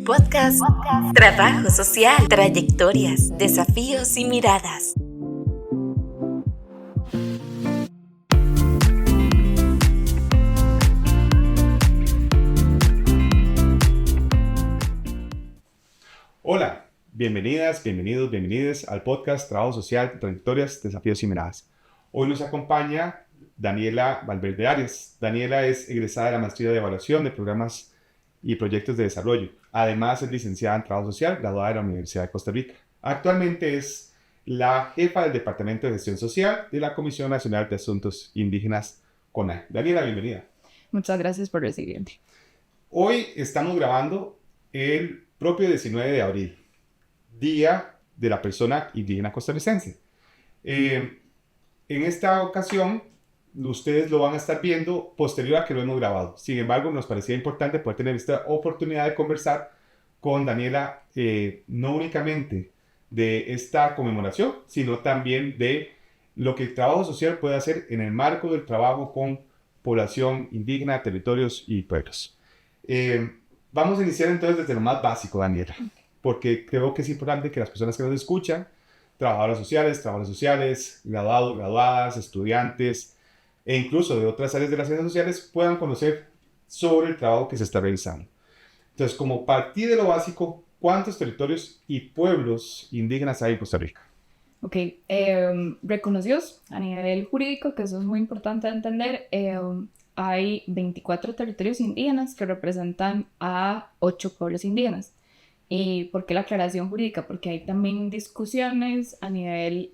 podcast, trabajo social, trayectorias, desafíos y miradas. Hola, bienvenidas, bienvenidos, bienvenides al podcast Trabajo Social, Trayectorias, Desafíos y Miradas. Hoy nos acompaña Daniela Valverde Arias. Daniela es egresada de la Maestría de Evaluación de Programas y Proyectos de Desarrollo. Además es licenciada en Trabajo Social, graduada de la Universidad de Costa Rica. Actualmente es la jefa del Departamento de Gestión Social de la Comisión Nacional de Asuntos Indígenas, CONAIE. Daniela, bienvenida. Muchas gracias por recibirme. Hoy estamos grabando el propio 19 de abril, Día de la Persona Indígena Costarricense. En esta ocasión, ustedes lo van a estar viendo posterior a que lo hemos grabado. Sin embargo, nos parecía importante poder tener esta oportunidad de conversar con Daniela, no únicamente de esta conmemoración, sino también de lo que el trabajo social puede hacer en el marco del trabajo con población indígena, territorios y pueblos. Vamos a iniciar entonces desde lo más básico, Daniela, porque creo que es importante que las personas que nos escuchan, trabajadoras sociales, graduados, graduadas, estudiantes e incluso de otras áreas de las ciencias sociales puedan conocer sobre el trabajo que se está realizando. Entonces, como partir de lo básico, ¿cuántos territorios y pueblos indígenas hay en Costa Rica? Ok, reconocidos a nivel jurídico, que eso es muy importante de entender, hay 24 territorios indígenas que representan a 8 pueblos indígenas. ¿Y por qué la aclaración jurídica? Porque hay también discusiones a nivel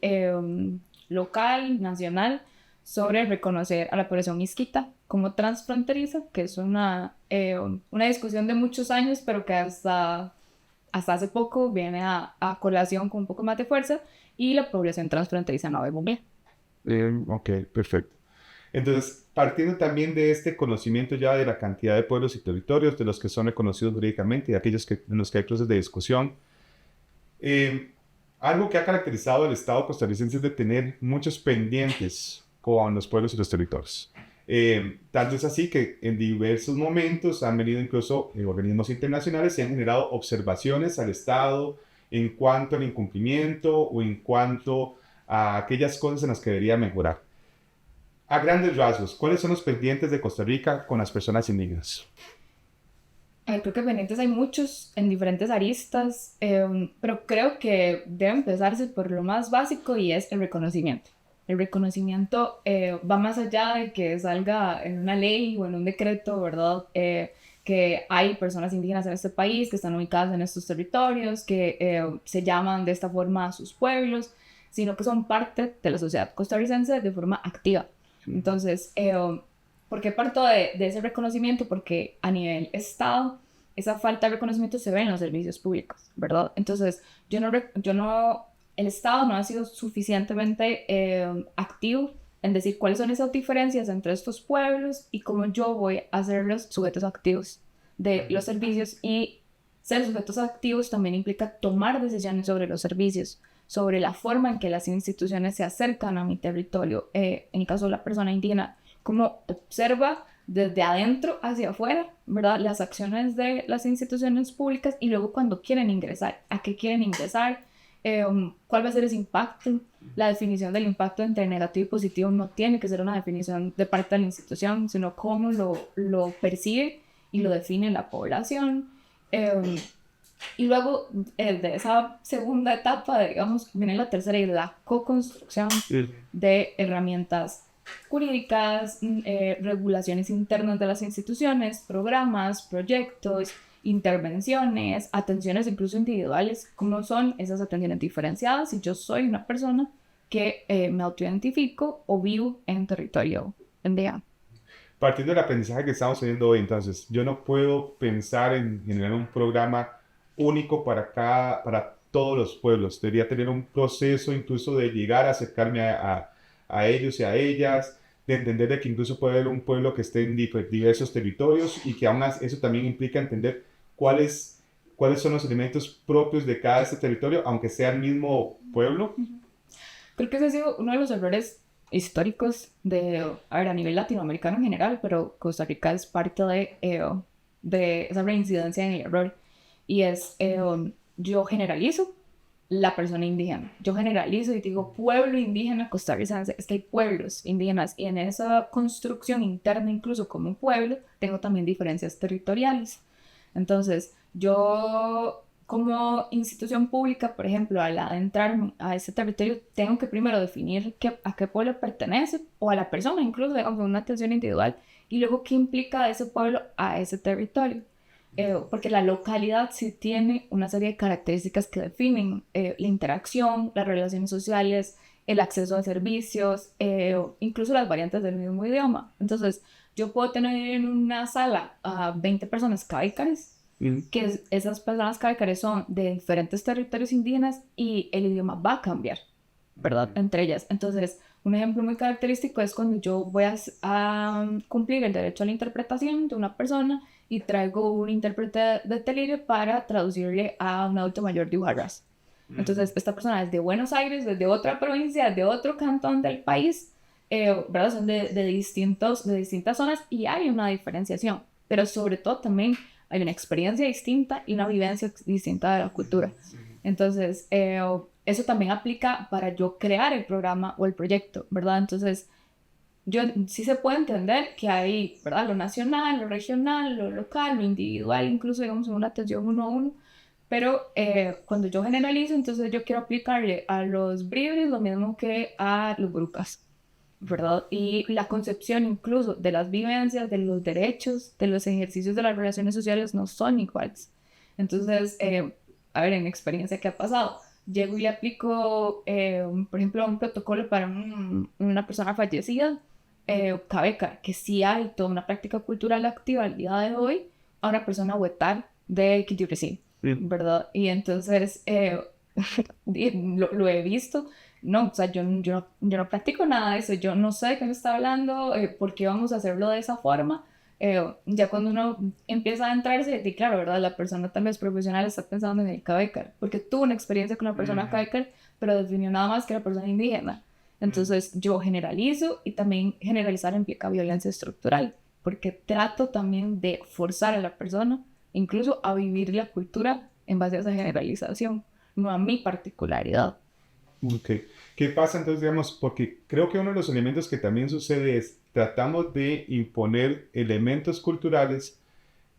local, nacional, sobre reconocer a la población misquita como transfronteriza, que es una discusión de muchos años, pero que hasta hace poco viene a colación con un poco más de fuerza, y la población transfronteriza no ve muy bien. Ok, perfecto. Entonces, partiendo también de este conocimiento ya de la cantidad de pueblos y territorios, de los que son reconocidos jurídicamente y de aquellos en los que hay procesos de discusión, algo que ha caracterizado al Estado costarricense es de tener muchos pendientes con los pueblos y los territorios. Tanto es así que en diversos momentos han venido incluso organismos internacionales y han generado observaciones al Estado en cuanto al incumplimiento o en cuanto a aquellas cosas en las que debería mejorar. A grandes rasgos, ¿cuáles son los pendientes de Costa Rica con las personas indígenas? Creo que pendientes hay muchos en diferentes aristas, pero creo que debe empezarse por lo más básico, y es el reconocimiento. El reconocimiento va más allá de que salga en una ley o en un decreto, ¿verdad? Que hay personas indígenas en este país que están ubicadas en estos territorios, que se llaman de esta forma a sus pueblos, sino que son parte de la sociedad costarricense de forma activa. Entonces, ¿por qué parto de ese reconocimiento? Porque a nivel Estado, esa falta de reconocimiento se ve en los servicios públicos, ¿verdad? Entonces, el Estado no ha sido suficientemente activo en decir cuáles son esas diferencias entre estos pueblos y cómo yo voy a ser los sujetos activos de los servicios. Y ser sujetos activos también implica tomar decisiones sobre los servicios, sobre la forma en que las instituciones se acercan a mi territorio. En el caso de la persona indígena, cómo observa desde adentro hacia afuera, ¿verdad?, las acciones de las instituciones públicas, y luego cuando quieren ingresar, ¿a qué quieren ingresar? ¿Cuál va a ser ese impacto? La definición del impacto entre negativo y positivo no tiene que ser una definición de parte de la institución, sino cómo lo percibe y lo define la población. Y luego de esa segunda etapa, digamos, viene la tercera, y la co-construcción de herramientas jurídicas, regulaciones internas de las instituciones, programas, proyectos, intervenciones, atenciones incluso individuales. ¿Cómo son esas atenciones diferenciadas si yo soy una persona que me autoidentifico o vivo en territorio indígena? Partiendo del aprendizaje que estamos teniendo hoy, entonces, yo no puedo pensar en generar un programa único para todos los pueblos. Debería tener un proceso incluso de llegar a acercarme a ellos y a ellas, de entender de que incluso puede haber un pueblo que esté en diversos territorios, y que aún eso también implica entender cuáles son los elementos propios de cada territorio, aunque sea el mismo pueblo. Creo que ese ha sido uno de los errores históricos a nivel latinoamericano en general, pero Costa Rica es parte de esa reincidencia en el error. y es, yo generalizo la persona indígena. Yo generalizo y digo pueblo indígena costarricense. Es que hay pueblos indígenas y en esa construcción interna, incluso como pueblo, tengo también diferencias territoriales. Entonces, yo como institución pública, por ejemplo, al adentrar a ese territorio, tengo que primero definir a qué pueblo pertenece o a la persona, incluso digamos, una atención individual, y luego qué implica ese pueblo a ese territorio. Porque la localidad sí tiene una serie de características que definen la interacción, las relaciones sociales, el acceso a servicios, incluso las variantes del mismo idioma. Entonces, yo puedo tener en una sala a 20 personas caícares, que esas personas caícares son de diferentes territorios indígenas y el idioma va a cambiar, ¿verdad? Entre ellas. Entonces, un ejemplo muy característico es cuando yo voy a cumplir el derecho a la interpretación de una persona y traigo un intérprete de Telire para traducirle a un adulto mayor de Huaraz. Entonces, esta persona es de Buenos Aires, desde otra provincia, de otro cantón del país, ¿verdad? Son de distintas zonas y hay una diferenciación, pero sobre todo también hay una experiencia distinta y una vivencia distinta de la cultura. Entonces, eso también aplica para yo crear el programa o el proyecto, ¿verdad? Entonces, sí se puede entender que hay, ¿verdad? Lo nacional, lo regional, lo local, lo individual, incluso digamos en una atención uno a uno, pero cuando yo generalizo, entonces yo quiero aplicarle a los bribris lo mismo que a los brucas, ¿verdad? Y la concepción incluso de las vivencias, de los derechos, de los ejercicios de las relaciones sociales no son iguales. Entonces, a ver, en experiencia, ¿qué ha pasado? Llego y le aplico, por ejemplo, un protocolo para una persona fallecida, cabeca, que sí hay toda una práctica cultural activa al día de hoy, a una persona huetar de Quitiuresí, ¿verdad? Y entonces, lo he visto. No, o sea, yo no practico nada de eso, yo no sé de qué me está hablando, por qué vamos a hacerlo de esa forma. Ya cuando uno empieza a adentrarse, y claro, ¿verdad? La persona tal vez profesional está pensando en el cabecar, porque tuvo una experiencia con la persona cabecar, pero definió nada más que era persona indígena. Entonces yo generalizo y también generalizar implica violencia estructural, porque trato también de forzar a la persona, incluso a vivir la cultura en base a esa generalización, no a mi particularidad. Ok. ¿Qué pasa entonces, digamos? Porque creo que uno de los elementos que también sucede es tratamos de imponer elementos culturales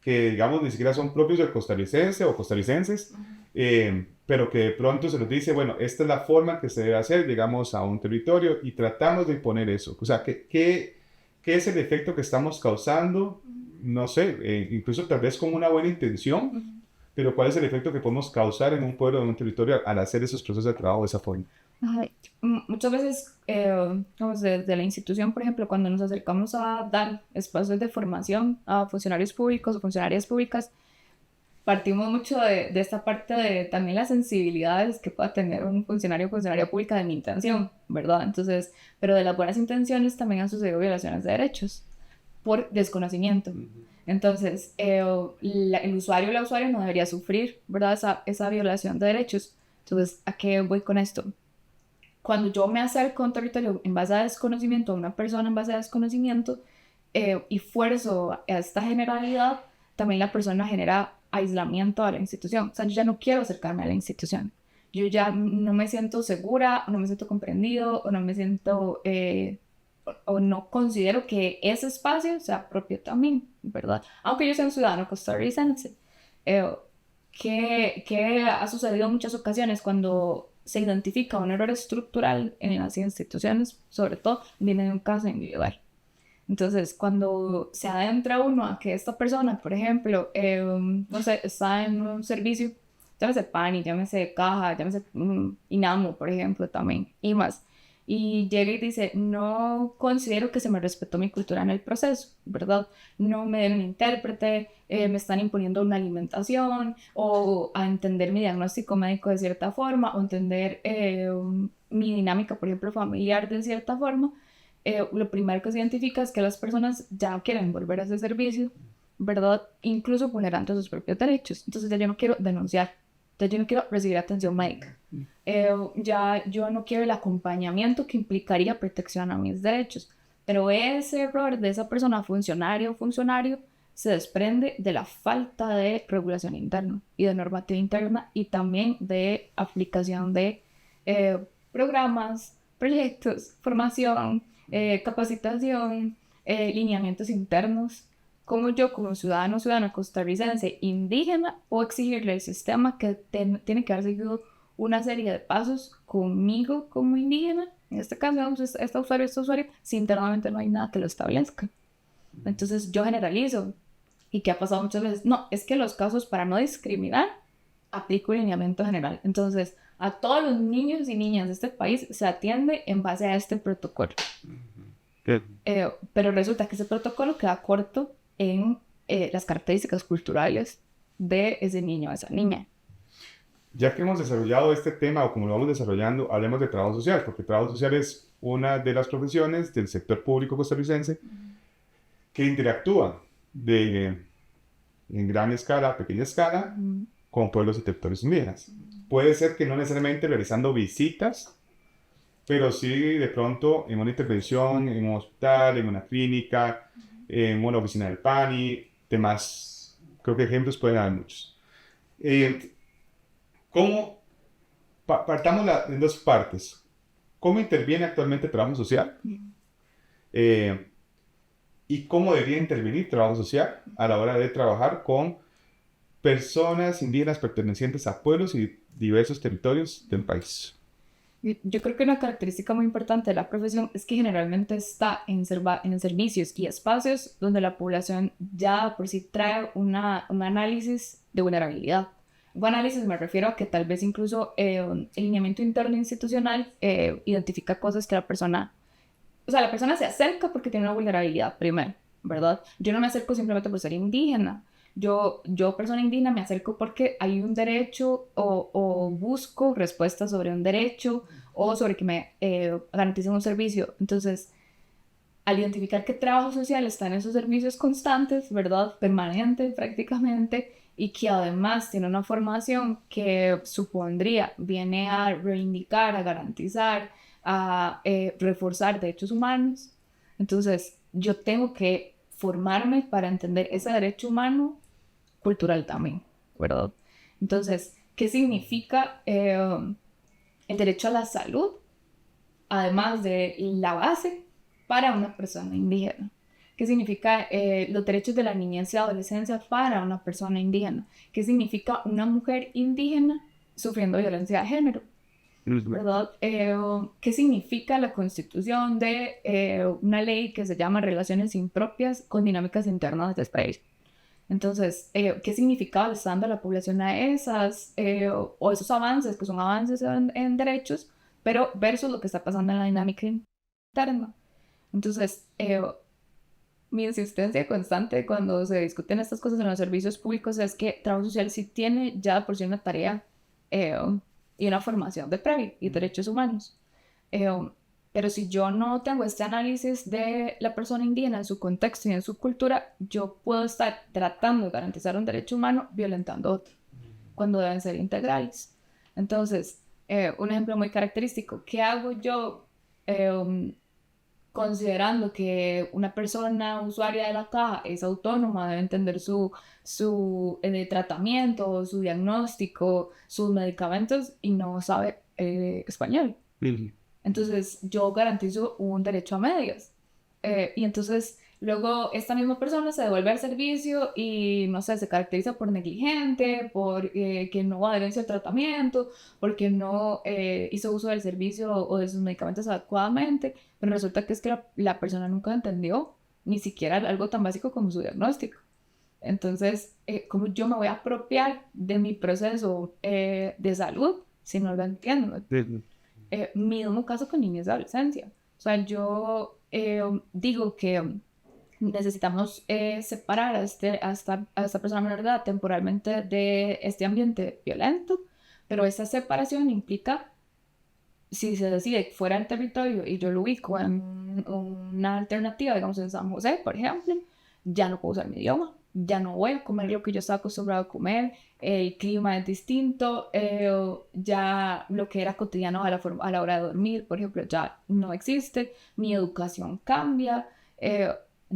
que, digamos, ni siquiera son propios del costarricense o costarricenses, pero que de pronto se nos dice, bueno, esta es la forma que se debe hacer, digamos, a un territorio y tratamos de imponer eso. O sea, ¿qué es el efecto que estamos causando? No sé, incluso tal vez con una buena intención, pero ¿cuál es el efecto que podemos causar en un pueblo, en un territorio al hacer esos procesos de trabajo de esa forma? Ay, muchas veces, vamos, desde la institución, por ejemplo, cuando nos acercamos a dar espacios de formación a funcionarios públicos o funcionarias públicas, partimos mucho de esta parte de también las sensibilidades que pueda tener un funcionario o funcionaria pública de mi intención, ¿verdad? Entonces, pero de las buenas intenciones también han sucedido violaciones de derechos por desconocimiento. Entonces, el usuario o la usuaria no debería sufrir, ¿verdad? Esa violación de derechos. Entonces, ¿a qué voy con esto? Cuando yo me acerco a un territorio en base a desconocimiento, a una persona en base a desconocimiento, y fuerzo a esta generalidad, también la persona genera aislamiento a la institución. O sea, yo ya no quiero acercarme a la institución. Yo ya no me siento segura, o no me siento comprendido, o no me siento, o no considero que ese espacio sea propio también, ¿verdad? Aunque yo sea un ciudadano costarricense. ¿Qué ha sucedido en muchas ocasiones cuando se identifica un error estructural en las instituciones? Sobre todo, viene de un caso individual. Entonces, cuando se adentra uno a que esta persona, por ejemplo, no sé, está en un servicio, llámese PANI, llámese Caja, llámese INAMO, por ejemplo, también, y más, y llega y dice, no considero que se me respetó mi cultura en el proceso, ¿verdad? No me den un intérprete, me están imponiendo una alimentación, o a entender mi diagnóstico médico de cierta forma, o entender mi dinámica, por ejemplo, familiar de cierta forma. Lo primero que se identifica es que las personas ya no quieren volver a ese servicio, ¿verdad? Incluso vulnerando sus propios derechos. Entonces ya yo no quiero denunciar, ya yo no quiero recibir atención médica, ya yo no quiero el acompañamiento que implicaría protección a mis derechos. Pero ese error de esa persona, funcionario o funcionario, se desprende de la falta de regulación interna y de normativa interna y también de aplicación de programas, proyectos, formación, capacitación, lineamientos internos. Como yo, como ciudadana costarricense indígena, puedo exigirle al sistema que tiene que haber seguido una serie de pasos conmigo como indígena, en este caso, digamos, esta usuario, si internamente no hay nada que lo establezca. Entonces yo generalizo, y que ha pasado muchas veces, no, es que los casos para no discriminar, aplico el lineamiento general. Entonces, a todos los niños y niñas de este país se atiende en base a este protocolo. Pero resulta que ese protocolo queda corto en las características culturales de ese niño o esa niña. Ya que hemos desarrollado este tema, o como lo vamos desarrollando, hablemos de trabajo social, porque trabajo social es una de las profesiones del sector público costarricense que interactúa en gran escala, pequeña escala, con pueblos y territorios indígenas. Puede ser que no necesariamente realizando visitas, pero sí de pronto en una intervención, en un hospital, en una clínica, en una oficina del PANI, demás. Creo que ejemplos pueden haber muchos. Partamos en dos partes. ¿Cómo interviene actualmente el trabajo social? ¿Y cómo debería intervenir trabajo social a la hora de trabajar con personas indígenas pertenecientes a pueblos y diversos territorios del país? Yo creo que una característica muy importante de la profesión es que generalmente está en servicios y espacios donde la población ya por sí trae un análisis de vulnerabilidad. Un análisis me refiero a que tal vez incluso el lineamiento interno institucional identifica cosas que la persona se acerca porque tiene una vulnerabilidad primero, ¿verdad? Yo no me acerco simplemente por ser indígena. Yo persona indígena, me acerco porque hay un derecho o busco respuestas sobre un derecho o sobre que me garanticen un servicio. Entonces, al identificar que trabajo social está en esos servicios constantes, ¿verdad? Permanente prácticamente, y que además tiene una formación que viene a reivindicar, a garantizar, a reforzar derechos humanos. Entonces, yo tengo que formarme para entender ese derecho humano cultural también, ¿verdad? Entonces, ¿qué significa el derecho a la salud? Además de la base para una persona indígena. ¿Qué significa los derechos de la niñez y adolescencia para una persona indígena? ¿Qué significa una mujer indígena sufriendo violencia de género? ¿Verdad? ¿Qué significa la constitución de una ley que se llama Relaciones Impropias con Dinámicas Internas de este país? Entonces, ¿qué significado le está dando a la población a o esos avances, que son avances en derechos, pero versus lo que está pasando en la dinámica interna? Entonces, mi insistencia constante cuando se discuten estas cosas en los servicios públicos es que trabajo social sí tiene ya por sí una tarea y una formación de previo y derechos humanos. Pero si yo no tengo este análisis de la persona indígena en su contexto y en su cultura, yo puedo estar tratando de garantizar un derecho humano violentando otro, cuando deben ser integrales. Entonces, un ejemplo muy característico, ¿qué hago yo considerando que una persona usuaria de la caja es autónoma, debe entender su tratamiento, su diagnóstico, sus medicamentos y no sabe español? Entonces yo garantizo un derecho a medias. Y entonces luego esta misma persona se devuelve al servicio y no sé, se caracteriza por negligente, por que no adherencia al tratamiento, porque no hizo uso del servicio o de sus medicamentos adecuadamente, pero resulta que es que la persona nunca entendió ni siquiera algo tan básico como su diagnóstico. Entonces, ¿cómo yo me voy a apropiar de mi proceso de salud si no lo entiendo? Mismo caso con niños de adolescencia. O sea, yo digo que necesitamos separar a esta persona menor de edad temporalmente de este ambiente violento, pero esa separación implica, si se decide fuera del territorio y yo lo ubico en una alternativa, digamos en San José, por ejemplo, ya no puedo usar mi idioma, ya no voy a comer lo que yo estaba acostumbrado a comer, el clima es distinto, ya lo que era cotidiano a la hora de dormir, por ejemplo, ya no existe, mi educación cambia.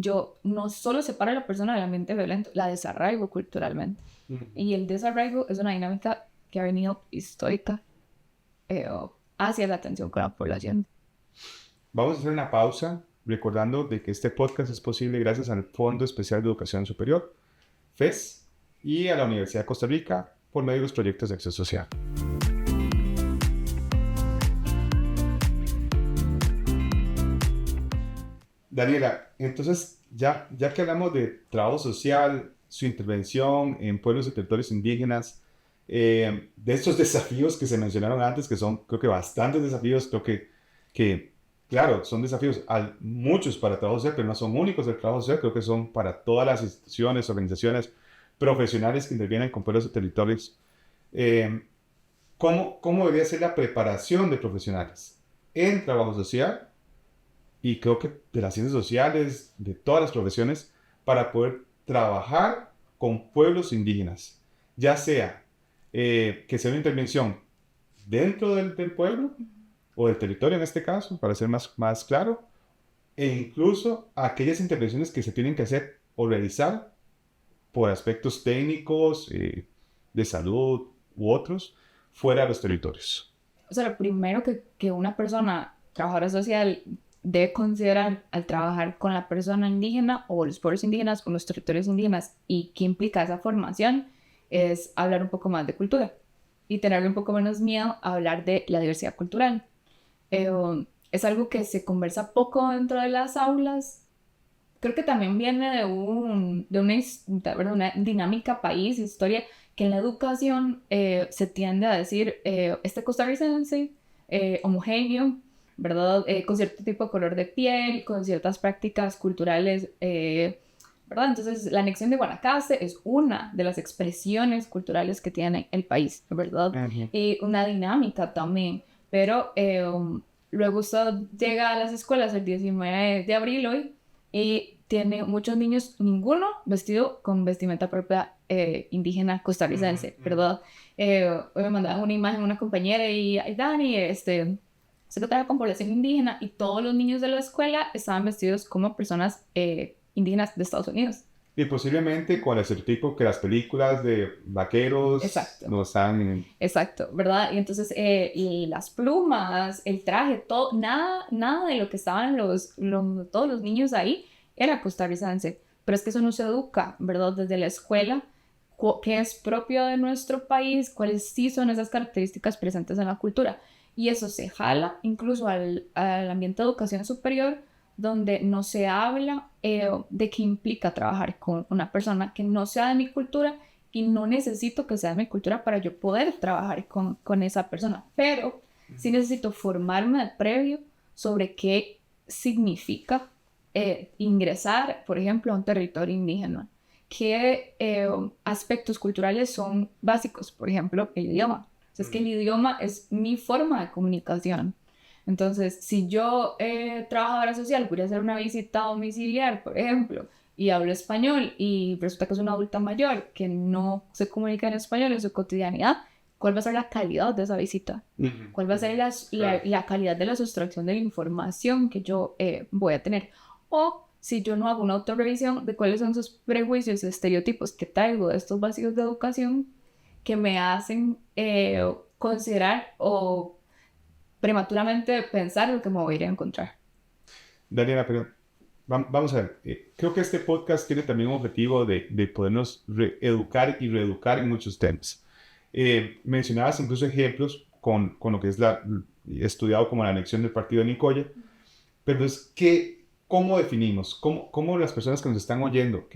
yo no solo separo a la persona del ambiente violento, la desarraigo culturalmente. Y el desarraigo es una dinámica que ha venido histórica hacia la atención con la población. Vamos a hacer una pausa, recordando de que este podcast es posible gracias al Fondo Especial de Educación Superior, FES, y a la Universidad de Costa Rica por medio de los proyectos de acción social. Daniela, entonces ya que hablamos de trabajo social, su intervención en pueblos y territorios indígenas, de estos desafíos que se mencionaron antes, que son creo que bastantes desafíos, creo que claro, son desafíos muchos para el trabajo social, pero no son únicos del trabajo social, creo que son para todas las instituciones, organizaciones, profesionales que intervienen con pueblos y territorios. ¿Cómo debería ser la preparación de profesionales en trabajo social? Y creo que de las ciencias sociales, de todas las profesiones, para poder trabajar con pueblos indígenas, ya sea que sea una intervención dentro del pueblo o del territorio en este caso, para ser más claro, e incluso aquellas intervenciones que se tienen que hacer o realizar por aspectos técnicos, de salud u otros, fuera de los territorios. O sea, lo primero que una persona, trabajadora social, debe considerar al trabajar con la persona indígena o los pueblos indígenas o los territorios indígenas y qué implica esa formación es hablar un poco más de cultura y tenerle un poco menos miedo a hablar de la diversidad cultural. Es algo que se conversa poco dentro de las aulas. Creo que también viene de una dinámica país, historia, que en la educación se tiende a decir este costarricense homogéneo, ¿verdad? Con cierto tipo de color de piel, con ciertas prácticas culturales, ¿verdad? Entonces, la anexión de Guanacaste es una de las expresiones culturales que tiene el país, ¿verdad? Y una dinámica también. Pero luego usted llega a las escuelas el 19 de abril hoy y tiene muchos niños, ninguno vestido con vestimenta propia indígena costarricense, ¿verdad? Hoy me mandaban una imagen una compañera y Dani, secretaria con población indígena, y todos los niños de la escuela estaban vestidos como personas indígenas de Estados Unidos. Y posiblemente con el estereotipo que las películas de vaqueros no están... Exacto, ¿verdad? Y entonces y las plumas, el traje, todo, nada de lo que estaban todos los niños ahí era costarricense. Pero es que eso no se educa, ¿verdad? Desde la escuela, qué es propio de nuestro país, cuáles sí son esas características presentes en la cultura. Y eso se jala incluso al ambiente de educación superior, donde no se habla de qué implica trabajar con una persona que no sea de mi cultura y no necesito que sea de mi cultura para yo poder trabajar con esa persona. Pero sí necesito formarme de previo sobre qué significa ingresar, por ejemplo, a un territorio indígena. ¿Qué aspectos culturales son básicos? Por ejemplo, el idioma. Es que el idioma es mi forma de comunicación. Entonces, si yo, trabajadora social, voy a hacer una visita domiciliar, por ejemplo, y hablo español, y resulta que es una adulta mayor que no se comunica en español en su cotidianidad, ¿cuál va a ser la calidad de esa visita? ¿Cuál va a ser la calidad de la sustracción de la información que yo voy a tener? O si yo no hago una autorrevisión de cuáles son esos prejuicios, estereotipos que traigo de estos vacíos de educación que me hacen considerar o prematuramente pensar lo que me voy a ir a encontrar. Daniela, pero vamos a ver, creo que este podcast tiene también un objetivo de podernos educar y reeducar en muchos temas. Mencionabas incluso ejemplos con lo que es estudiado como la anexión del partido de Nicoya, pero es que, ¿cómo definimos? ¿Cómo las personas que nos están oyendo,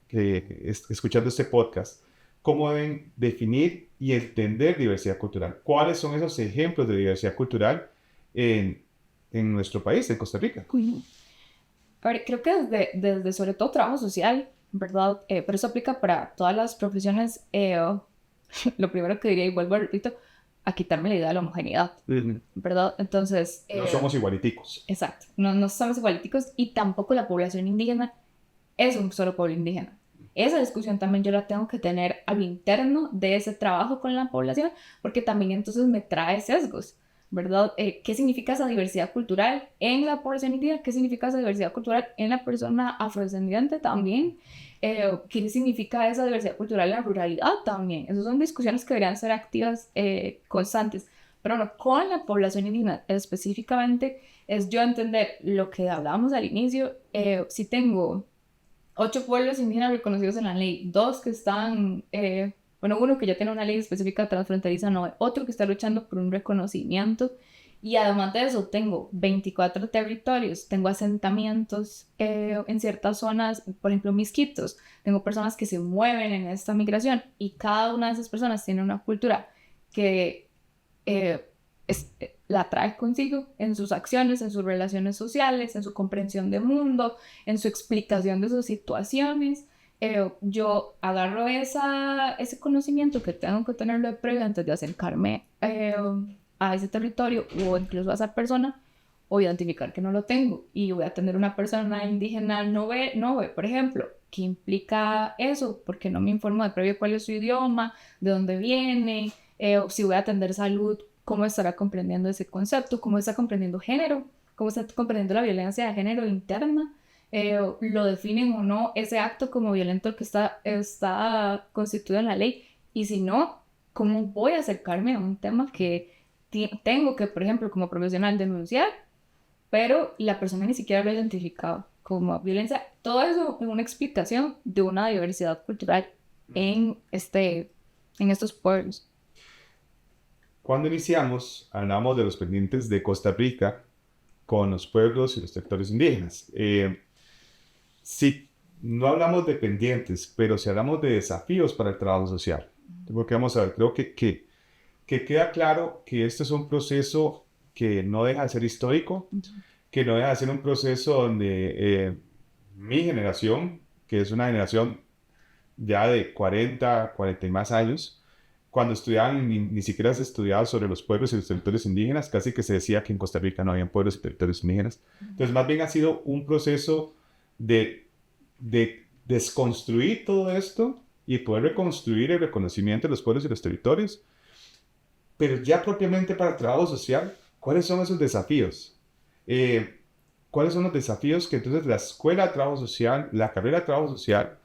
escuchando este podcast, cómo deben definir y entender diversidad cultural? ¿Cuáles son esos ejemplos de diversidad cultural en nuestro país, en Costa Rica? A ver, creo que desde sobre todo trabajo social, ¿verdad? Pero eso aplica para todas las profesiones. Lo primero que diría, y vuelvo a repito, a quitarme la idea de la homogeneidad, ¿verdad? Entonces... no somos igualiticos. Exacto, no somos igualiticos, y tampoco la población indígena es un solo pueblo indígena. Esa discusión también yo la tengo que tener al interno de ese trabajo con la población, porque también entonces me trae sesgos, ¿verdad? ¿Qué significa esa diversidad cultural en la población indígena? ¿Qué significa esa diversidad cultural en la persona afrodescendiente también? ¿Qué significa esa diversidad cultural en la ruralidad también? Esas son discusiones que deberían ser activas, constantes. Pero no, con la población indígena específicamente es yo entender lo que hablábamos al inicio. Si tengo 8 pueblos indígenas reconocidos en la ley, 2 que están, bueno, uno que ya tiene una ley específica transfronteriza, no, otro que está luchando por un reconocimiento, y además de eso tengo 24 territorios, tengo asentamientos en ciertas zonas, por ejemplo Misquitos, tengo personas que se mueven en esta migración, y cada una de esas personas tiene una cultura que la trae consigo en sus acciones, en sus relaciones sociales, en su comprensión del mundo, en su explicación de sus situaciones. Yo agarro ese conocimiento que tengo que tenerlo de previo antes de acercarme a ese territorio o incluso a esa persona, o identificar que no lo tengo, y voy a tener una persona indígena no ve, por ejemplo. ¿Qué implica eso? Porque no me informo de previo cuál es su idioma, de dónde viene, si voy a atender salud, cómo estará comprendiendo ese concepto, cómo está comprendiendo género, cómo está comprendiendo la violencia de género interna, lo definen o no ese acto como violento que está constituido en la ley, y si no, cómo voy a acercarme a un tema que tengo que, por ejemplo, como profesional denunciar, pero la persona ni siquiera lo ha identificado como violencia. Todo eso es una explicación de una diversidad cultural en estos pueblos. Cuando iniciamos, hablamos de los pendientes de Costa Rica con los pueblos y los territorios indígenas. Si no hablamos de pendientes, pero si hablamos de desafíos para el trabajo social, porque vamos a ver, creo que queda claro que este es un proceso que no deja de ser histórico, que no deja de ser un proceso donde mi generación, que es una generación ya de 40 y más años, cuando estudiaban, ni siquiera se estudiaba sobre los pueblos y los territorios indígenas, casi que se decía que en Costa Rica no había pueblos y territorios indígenas. Entonces, más bien ha sido un proceso de desconstruir todo esto y poder reconstruir el reconocimiento de los pueblos y los territorios. Pero ya propiamente para el trabajo social, ¿cuáles son esos desafíos? ¿Cuáles son los desafíos que entonces la Escuela de Trabajo Social, la carrera de Trabajo Social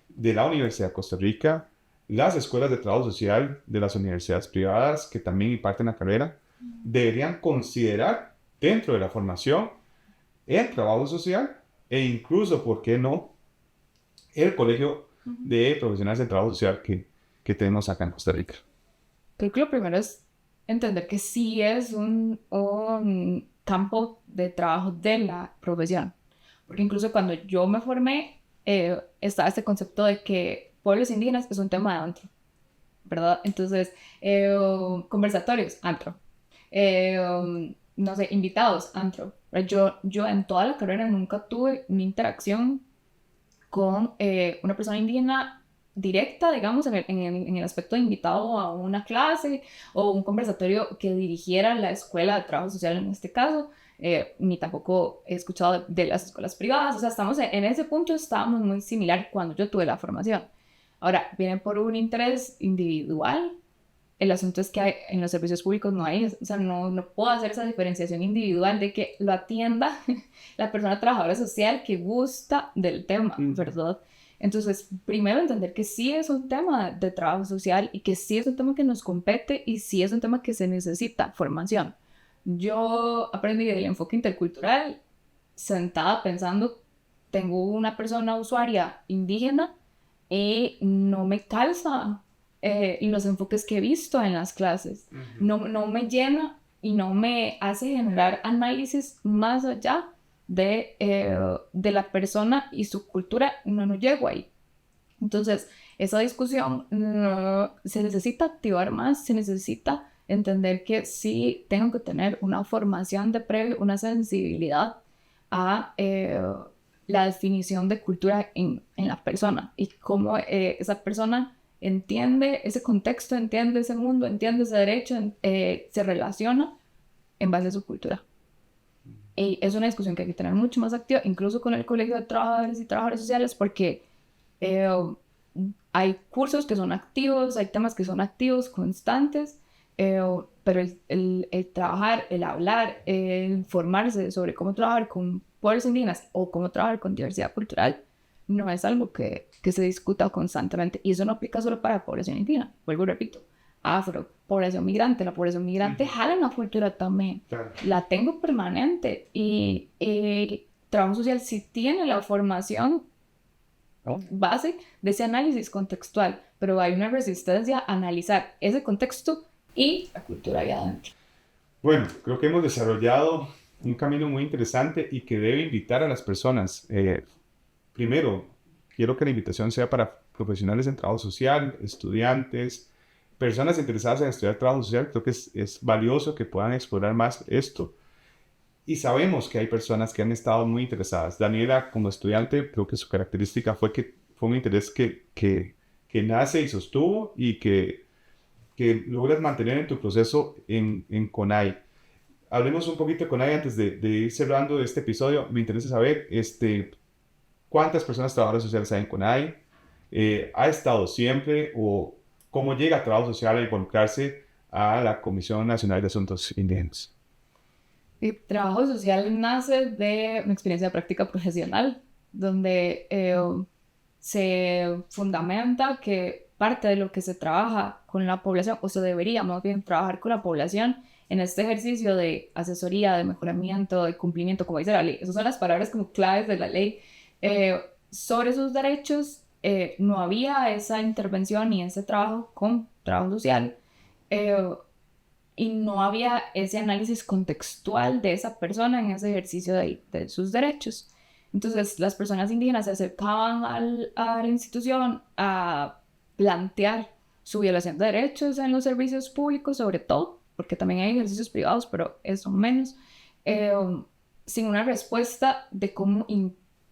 de la Universidad de Costa Rica, las escuelas de trabajo social de las universidades privadas que también imparten la carrera, deberían considerar dentro de la formación el trabajo social e incluso, ¿por qué no?, el colegio de profesionales de trabajo social que tenemos acá en Costa Rica? Creo que lo primero es entender que sí es un campo de trabajo de la profesión, porque incluso cuando yo me formé, estaba este concepto de que pueblos indígenas es un tema de antro, ¿verdad? Entonces, conversatorios, antro, no sé, invitados, antro. Yo en toda la carrera nunca tuve una interacción con una persona indígena directa, digamos, en el aspecto de invitado a una clase o un conversatorio que dirigiera la escuela de trabajo social en este caso. Ni tampoco he escuchado de las escuelas privadas. O sea, estamos en ese punto, estábamos muy similar cuando yo tuve la formación. Ahora, vienen por un interés individual. El asunto es que en los servicios públicos no hay, o sea, no puedo hacer esa diferenciación individual de que lo atienda la persona trabajadora social que gusta del tema, ¿verdad? Entonces, primero entender que sí es un tema de trabajo social y que sí es un tema que nos compete y sí es un tema que se necesita formación. Yo aprendí del enfoque intercultural sentada pensando, tengo una persona usuaria indígena y no me calza los enfoques que he visto en las clases. No me llena y no me hace generar análisis más allá de la persona y su cultura. No llego ahí. Entonces, esa discusión se necesita activar más, se necesita entender que sí tengo que tener una formación de previo, una sensibilidad a la definición de cultura en la persona y cómo esa persona entiende ese contexto, entiende ese mundo, entiende ese derecho, se relaciona en base a su cultura. Y es una discusión que hay que tener mucho más activa, incluso con el Colegio de Trabajadores y Trabajadoras Sociales, porque hay cursos que son activos, hay temas que son activos, constantes, pero el trabajar, el hablar, el formarse sobre cómo trabajar con pueblos indígenas o cómo trabajar con diversidad cultural no es algo que se discuta constantemente. Y eso no aplica solo para la población indígena, vuelvo y repito, afro, población migrante. La población migrante jala una cultura también. Claro. La tengo permanente y trabajo social sí tiene la formación base de ese análisis contextual, pero hay una resistencia a analizar ese contexto y la cultura allá adentro. Bueno, creo que hemos desarrollado un camino muy interesante y que debe invitar a las personas. Primero, quiero que la invitación sea para profesionales en trabajo social, estudiantes, personas interesadas en estudiar trabajo social. Creo que es valioso que puedan explorar más esto. Y sabemos que hay personas que han estado muy interesadas. Daniela, como estudiante, creo que su característica fue que fue un interés que nace y sostuvo y que logras mantener en tu proceso en CONAI. Hablemos un poquito de CONAI antes de ir cerrando este episodio. Me interesa saber cuántas personas trabajadoras sociales hay en CONAI. ¿Ha estado siempre o cómo llega el trabajo social a involucrarse a la Comisión Nacional de Asuntos Indígenas? El trabajo social nace de mi experiencia de práctica profesional, donde se fundamenta que parte de lo que se trabaja con la población, o se debería más bien trabajar con la población en este ejercicio de asesoría, de mejoramiento, de cumplimiento, como dice la ley. Esas son las palabras como claves de la ley. Sobre sus derechos no había esa intervención y ese trabajo con trabajo social. Y no había ese análisis contextual de esa persona en ese ejercicio de sus derechos. Entonces, las personas indígenas se acercaban a la institución a plantear su violación de derechos en los servicios públicos, sobre todo, porque también hay ejercicios privados, pero eso menos, sin una respuesta de cómo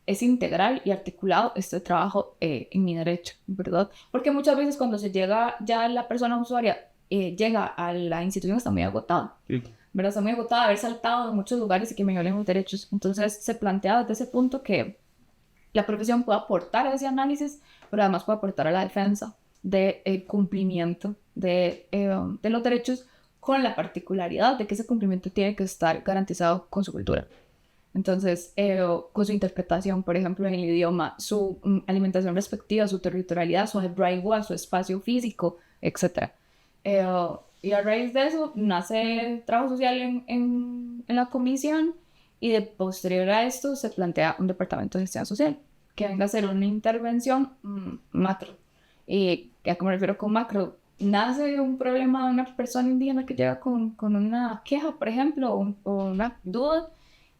es integral y articulado este trabajo en mi derecho, ¿verdad? Porque muchas veces cuando se llega ya la persona usuaria llega a la institución está muy agotada, Sí. ¿verdad? Está muy agotada de haber saltado en muchos lugares y que me violen los derechos. Entonces se plantea desde ese punto que la profesión puede aportar a ese análisis, pero además puede aportar a la defensa del cumplimiento de los derechos, con la particularidad de que ese cumplimiento tiene que estar garantizado con su cultura. Entonces, con su interpretación, por ejemplo, en el idioma, su alimentación respectiva, su territorialidad, su arraigo, su espacio físico, etc. Y a raíz de eso nace trabajo social en la comisión, y de posterior a esto se plantea un departamento de gestión social que venga a hacer una intervención macro. ¿Y a qué me refiero con macro? Nace un problema de una persona indígena que llega con una queja, por ejemplo, o una duda,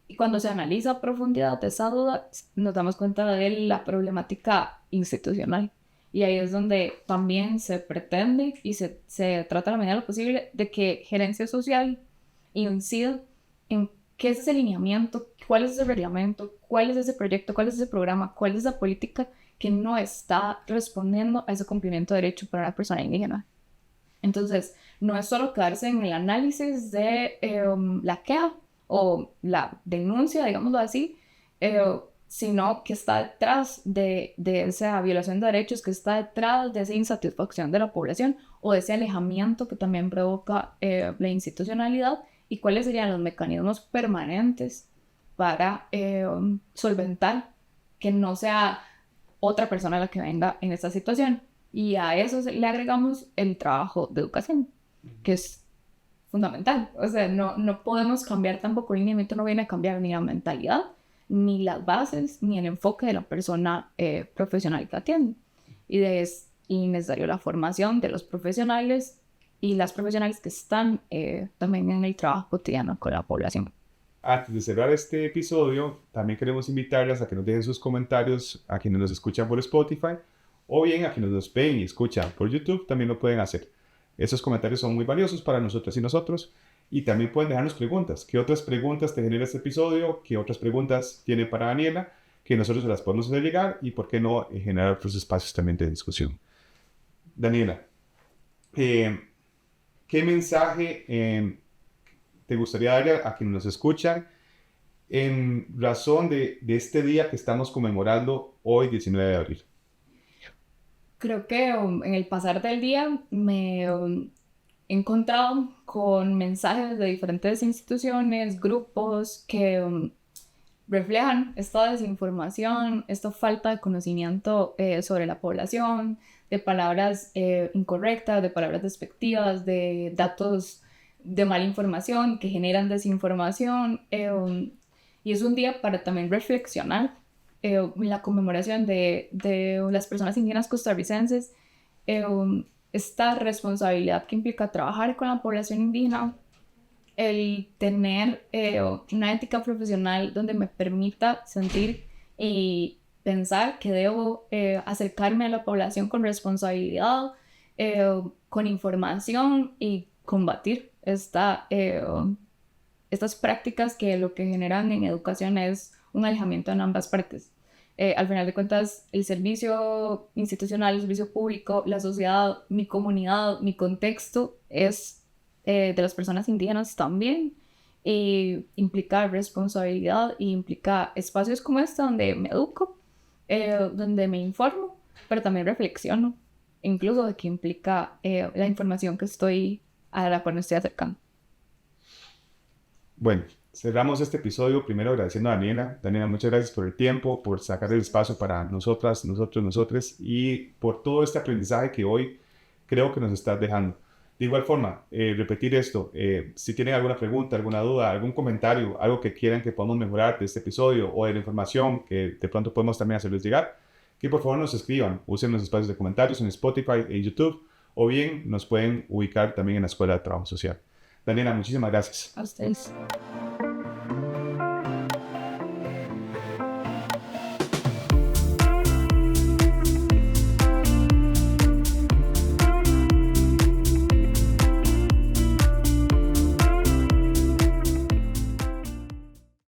y cuando se analiza a profundidad de esa duda, nos damos cuenta de la problemática institucional. Y ahí es donde también se pretende y se trata a la medida de lo posible de que gerencia social incida en qué es ese lineamiento, cuál es ese reglamento, cuál es ese proyecto, cuál es ese programa, cuál es esa política que no está respondiendo a ese cumplimiento de derecho para la persona indígena. Entonces, no es solo quedarse en el análisis de la queja o la denuncia, digámoslo así, sino que está detrás de esa violación de derechos, que está detrás de esa insatisfacción de la población o de ese alejamiento que también provoca la institucionalidad, y cuáles serían los mecanismos permanentes para solventar que no sea otra persona la que venga en esta situación. Y a eso le agregamos el trabajo de educación, que es fundamental. O sea, no podemos cambiar tampoco, el lineamiento no viene a cambiar ni la mentalidad, ni las bases, ni el enfoque de la persona profesional que atiende. Y es necesario la formación de los profesionales y las profesionales que están también en el trabajo cotidiano con la población. Antes de cerrar este episodio, también queremos invitarlas a que nos dejen sus comentarios a quienes nos escuchan por Spotify, o bien a quienes nos ven y escuchan por YouTube, también lo pueden hacer. Esos comentarios son muy valiosos para nosotras y nosotros, y también pueden dejarnos preguntas. ¿Qué otras preguntas te genera este episodio? ¿Qué otras preguntas tiene para Daniela? Que nosotros se las podemos hacer llegar, y por qué no generar otros espacios también de discusión. Daniela, ¿qué mensaje te gustaría darle a quienes nos escuchan en razón de este día que estamos conmemorando hoy, 19 de abril? Creo que en el pasar del día me encontrado con mensajes de diferentes instituciones, grupos que reflejan esta desinformación, esta falta de conocimiento sobre la población, de palabras incorrectas, de palabras despectivas, de datos de mala información que generan desinformación. Y es un día para también reflexionar la conmemoración de las personas indígenas costarricenses, esta responsabilidad que implica trabajar con la población indígena, el tener una ética profesional donde me permita sentir y pensar que debo acercarme a la población con responsabilidad, con información y combatir estas prácticas que lo que generan en educación es un alejamiento en ambas partes. Al final de cuentas, el servicio institucional, el servicio público, la sociedad, mi comunidad, mi contexto es de las personas indígenas también, y implica responsabilidad y implica espacios como este donde me educo, donde me informo, pero también reflexiono, incluso de qué implica la información a la cual me estoy acercando. Bueno, cerramos este episodio primero agradeciendo a Daniela. Daniela, muchas gracias por el tiempo, por sacar el espacio para nosotras, nosotros y por todo este aprendizaje que hoy creo que nos estás dejando. De igual forma, repetir esto, si tienen alguna pregunta, alguna duda, algún comentario, algo que quieran que podamos mejorar de este episodio o de la información que de pronto podemos también hacerles llegar, que por favor nos escriban, usen los espacios de comentarios en Spotify e YouTube, o bien nos pueden ubicar también en la Escuela de Trabajo Social. Daniela, muchísimas gracias. A ustedes.